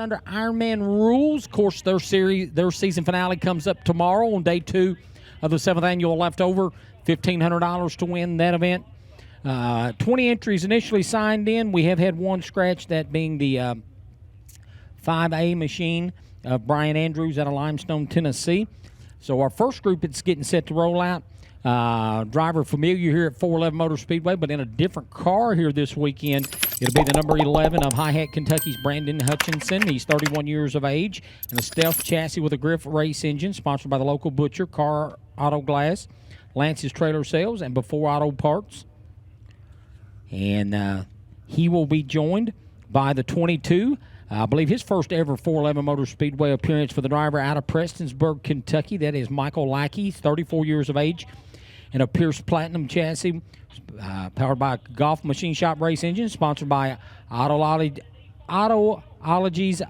Under Ironman rules. Of course, their season finale comes up tomorrow on day 2 of the 7th annual Leftover. $1,500 to win that event. 20 entries initially signed in. We have had one scratch, that being the 5A machine of Brian Andrews out of Limestone, Tennessee. So our first group is getting set to roll out. Driver familiar here at 411 Motor Speedway, but in a different car here this weekend. It'll be the number 11 of High Hat, Kentucky's Brandon Hutchinson. He's 31 years of age, and a stealth chassis with a Griff race engine, sponsored by the local butcher, Car Auto Glass, Lance's Trailer Sales, and Before Auto Parts. And he will be joined by the 22. I believe his first ever 411 Motor Speedway appearance for the driver out of Prestonsburg, Kentucky. That is Michael Lackey, 34 years of age, and a Pierce Platinum chassis, powered by a Golf Machine Shop race engine, sponsored by Autologies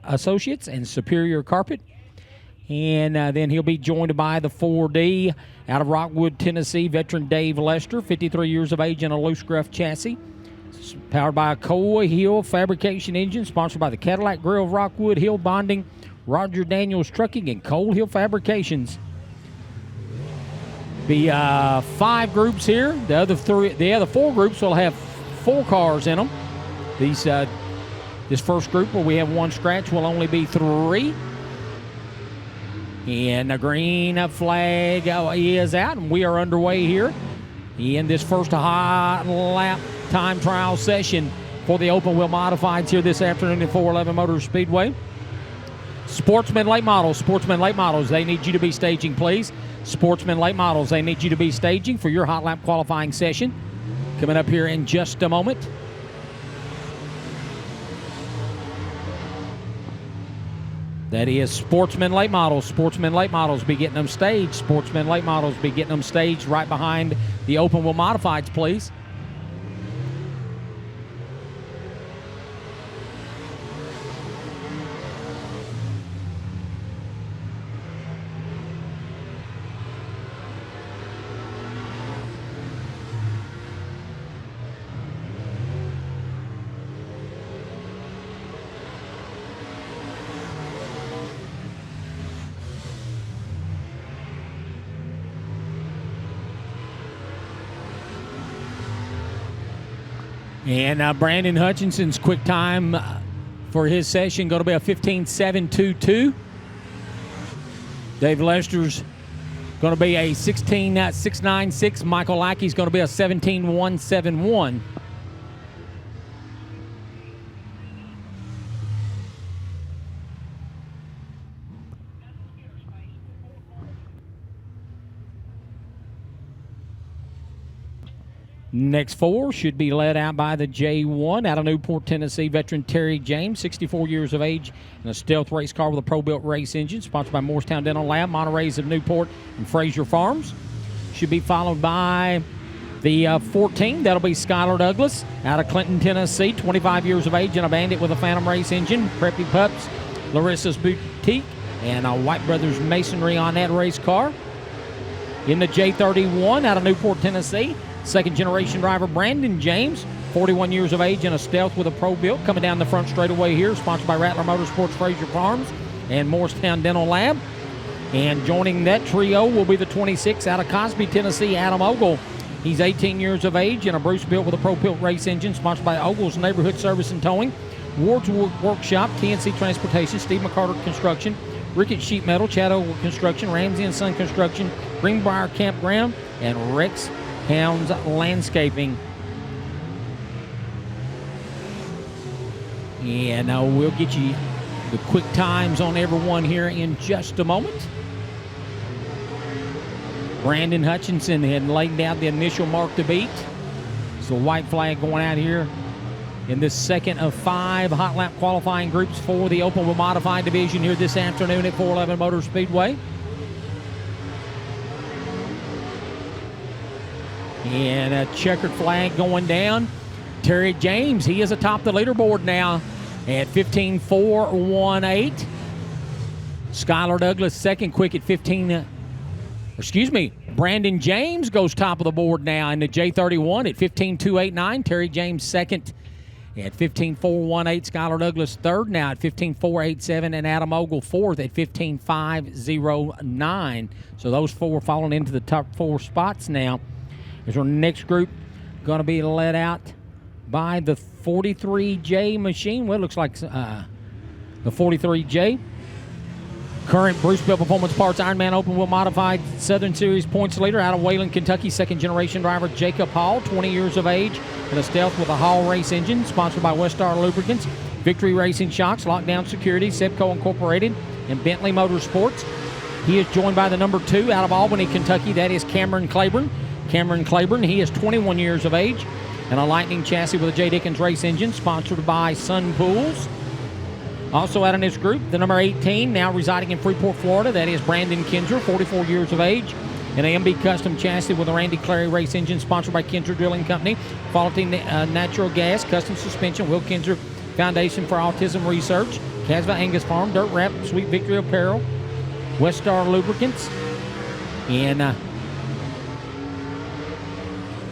Associates and Superior Carpet. And then he'll be joined by the 4D out of Rockwood, Tennessee, veteran Dave Lester, 53 years of age, and a loose gruff chassis, powered by a Coy Hill fabrication engine, sponsored by the Cadillac Grill of Rockwood, Hill Bonding, Roger Daniels Trucking, and Cole Hill Fabrications. Be 5 groups here. The other 4 groups will have 4 cars in them. This first group, where we have one scratch, will only be 3. And the green flag is out, and we are underway here in this first hot lap time trial session for the open wheel modifieds here this afternoon at 411 Motor Speedway. Sportsman late models, they need you to be staging, please. Sportsman late models, they need you to be staging for your hot lap qualifying session coming up here in just a moment. That is Sportsman late models. Sportsman late models, be getting them staged. Sportsman late models, be getting them staged right behind the open wheel modifieds, please. And Brandon Hutchinson's quick time for his session going to be a 15.722. Dave Lester's going to be a 16.696. Michael Lackey's going to be a 17.171. Next 4 should be led out by the J1 out of Newport, Tennessee, veteran Terry James, 64 years of age, and a stealth race car with a pro-built race engine, sponsored by Morristown Dental Lab, Monterey's of Newport, and Fraser Farms. Should be followed by the 14. That'll be Skylar Douglas out of Clinton, Tennessee, 25 years of age, and a Bandit with a Phantom race engine, Preppy Pups, Larissa's Boutique, and White Brothers Masonry on that race car. In the J31 out of Newport, Tennessee, second-generation driver Brandon James, 41 years of age, and a stealth with a pro-built, coming down the front straightaway here, sponsored by Rattler Motorsports, Fraser Farms, and Morristown Dental Lab. And joining that trio will be the 26 out of Cosby, Tennessee, Adam Ogle. He's 18 years of age, and a Bruce built with a pro-built race engine, sponsored by Ogle's Neighborhood Service and Towing, Ward's Workshop, TNC Transportation, Steve McCarter Construction, Rickett Sheet Metal, Chad Ogle Construction, Ramsey and Son Construction, Greenbrier Campground, and Rex Hounds Landscaping. And we'll get you the quick times on everyone here in just a moment. Brandon Hutchinson had laid down the initial mark to beat. So white flag going out here in this second of 5 hot lap qualifying groups for the open wheel modified division here this afternoon at 411 Motor Speedway. And a checkered flag going down. Terry James, he is atop the leaderboard now at 15.418. Skylar Douglas second quick at Brandon James goes top of the board now in the J31 at 15.289. Terry James second At 15.418, Skylar Douglas third. Now at 15.487, and Adam Ogle fourth at 15.509. So those four falling into the top four spots now. As our next group going to be led out by the 43J machine. Well, it looks like the 43J. Current Bruce Bill Performance Parts Ironman Open Wheel Modified Southern Series points leader out of Wayland, Kentucky. Second-generation driver Jacob Hall, 20 years of age, in a Stealth with a Hall race engine, sponsored by Westar Lubricants, Victory Racing Shocks, Lockdown Security, Sebco Incorporated, and Bentley Motorsports. He is joined by the number 2 out of Albany, Kentucky. That is Cameron Claiborne. Cameron Claiborne, he is 21 years of age, and a Lightning chassis with a J. Dickens race engine, sponsored by Sun Pools. Also out in this group, the number 18, now residing in Freeport, Florida. That is Brandon Kinzer, 44 years of age. An AMB custom chassis with a Randy Clary race engine, sponsored by Kinzer Drilling Company. Quality Natural Gas, custom suspension, Will Kinzer Foundation for Autism Research. Casva Angus Farm, Dirt Wrap, Sweet Victory Apparel, Westar Lubricants. And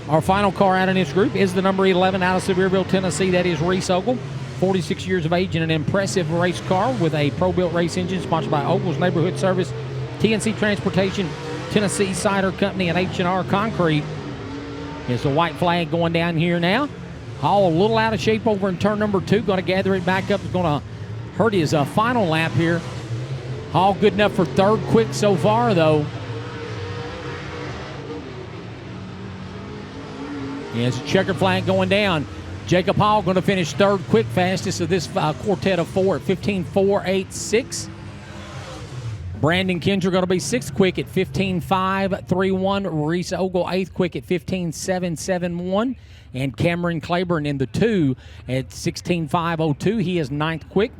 our final car out in this group is the number 11 out of Sevierville, Tennessee. That is Reese Ogle. 46 years of age in an impressive race car with a Pro-Built race engine, sponsored by Ogle's Neighborhood Service, TNC Transportation, Tennessee Cider Company, and H&R Concrete. Is the white flag going down here now. Hall a little out of shape over in turn number 2. Going to gather it back up. Is going to hurt his final lap here. Hall good enough for third quick so far, though. Yes, checker flag going down. Jacob Hall going to finish third quick, fastest of this quartet of 4 at 15.486. Brandon Kinzer going to be 6th quick at 15.531. Reese Ogle 8th quick at 15.771. And Cameron Claiborne in the 2 at 16.502. He is 9th quick.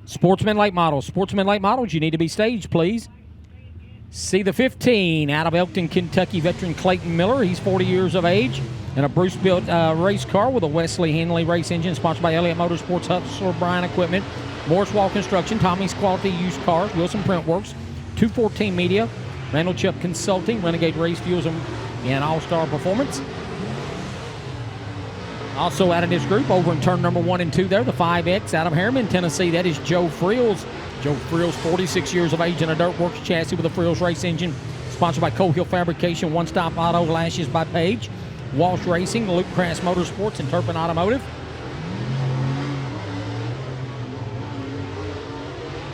Sportsman late models. Sportsman late models, you need to be staged, please. See the 15 out of Elkton, Kentucky, veteran Clayton Miller. He's 40 years of age. And a Bruce-built race car with a Wesley Henley race engine, sponsored by Elliott Motorsports, Hustler Bryan Equipment, Morris Wall Construction, Tommy's Quality Used Cars, Wilson Printworks, 214 Media, Randall Chubb Consulting, Renegade Race Fuels, and All-Star Performance. Also out of this group, over in turn number 1 and 2 there, the 5X out of Harriman, Tennessee. That is Joe Frills. Joe Frills, 46 years of age, in a Dirt Works chassis with a Frills race engine, sponsored by Cohill Fabrication, One Stop Auto, Lashes by Page, Walsh Racing, Luke Crass Motorsports, and Turpin Automotive.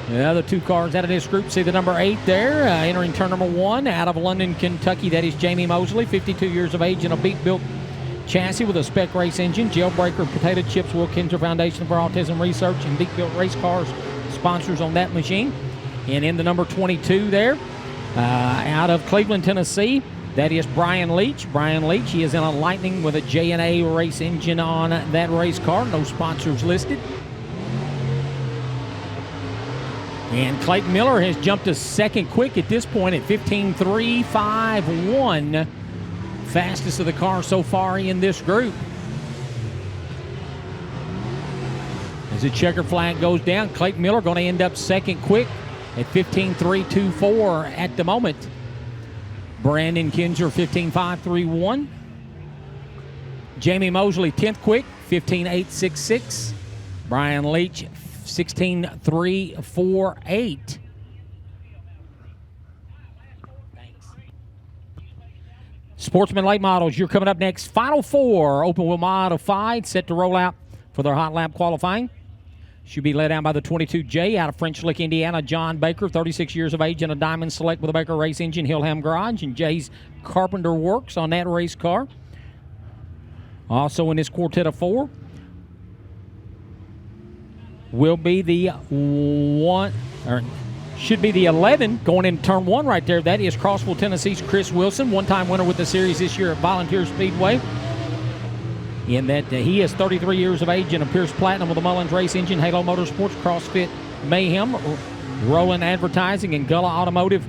The other 2 cars out of this group, see the number 8 there, entering turn number 1 out of London, Kentucky. That is Jamie Mosley, 52 years of age, in a Beat-built chassis with a spec race engine, Jailbreaker Potato Chips, Will Kinzer Foundation for Autism Research, and Beat-built race cars sponsors on that machine. And in the number 22 there, out of Cleveland, Tennessee, that is Brian Leach. Brian Leach, he is in a Lightning with a J&A race engine on that race car. No sponsors listed. And Clayton Miller has jumped to 2nd quick at this point at 15.351. Fastest of the car so far in this group. As the checker flag goes down, Clayton Miller going to end up 2nd quick at 15.324 at the moment. Brandon Kinzer, 15.531. Jamie Mosley, 10th quick, 15.866. Brian Leach, 16.348. Sportsman late models, you're coming up next. Final 4, open wheel modified, set to roll out for their hot lap qualifying. Should be led down by the 22J out of French Lick, Indiana. John Baker, 36 years of age, in a Diamond Select with a Baker race engine, Hillham Garage, and Jay's Carpenter Works on that race car. Also in this quartet of 4 will be the 11 going in turn 1 right there. That is Crossville, Tennessee's Chris Wilson, one-time winner with the series this year at Volunteer Speedway. In that he is 33 years of age in a Pierce Platinum with a Mullins race engine, Halo Motorsports, CrossFit Mayhem, Roland Advertising, and Gullah Automotive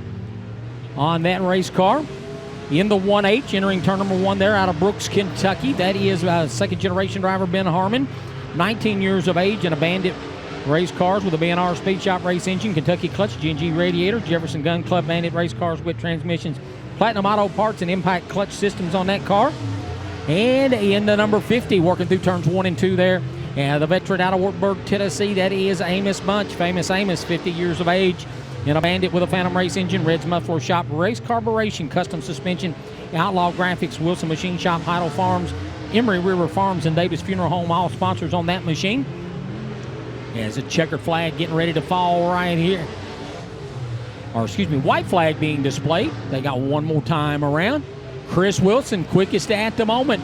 on that race car. In the 1H, entering turn number 1 there out of Brooks, Kentucky, that is second-generation driver Ben Harmon, 19 years of age, in a Bandit race cars with a BNR Speed Shop race engine, Kentucky Clutch, G&G Radiator, Jefferson Gun Club Bandit race cars with transmissions, Platinum Auto Parts, and Impact Clutch Systems on that car. And in the number 50, working through turns 1 and 2 there. And the veteran out of Wartburg, Tennessee, that is Amos Bunch. Famous Amos, 50 years of age. In a Bandit with a Phantom Race engine, Red's Muffler Shop, Race Carburation, Custom Suspension, Outlaw Graphics, Wilson Machine Shop, Heidel Farms, Emory River Farms, and Davis Funeral Home, all sponsors on that machine. As a checkered flag getting ready to fall right here. Or excuse me, white flag being displayed. They got one more time around. Chris Wilson, quickest at the moment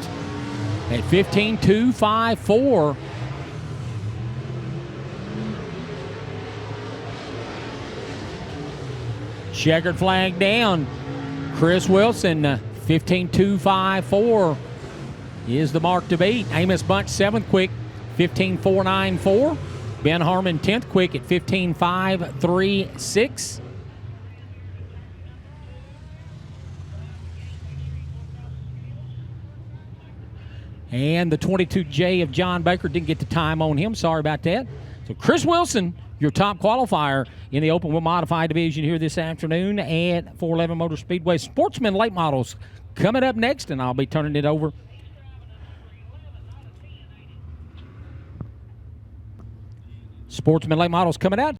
at 15.254. Checkered flag down. Chris Wilson, 15.254 is the mark to beat. Amos Bunch, 7th quick, 15.494. Ben Harmon, 10th quick at 15.536. And the 22J of John Baker didn't get the time on him. Sorry about that. So Chris Wilson, your top qualifier in the open wheel modified division here this afternoon at 411 Motor Speedway. Sportsman late models coming up next, and I'll be turning it over. Sportsman late models coming out.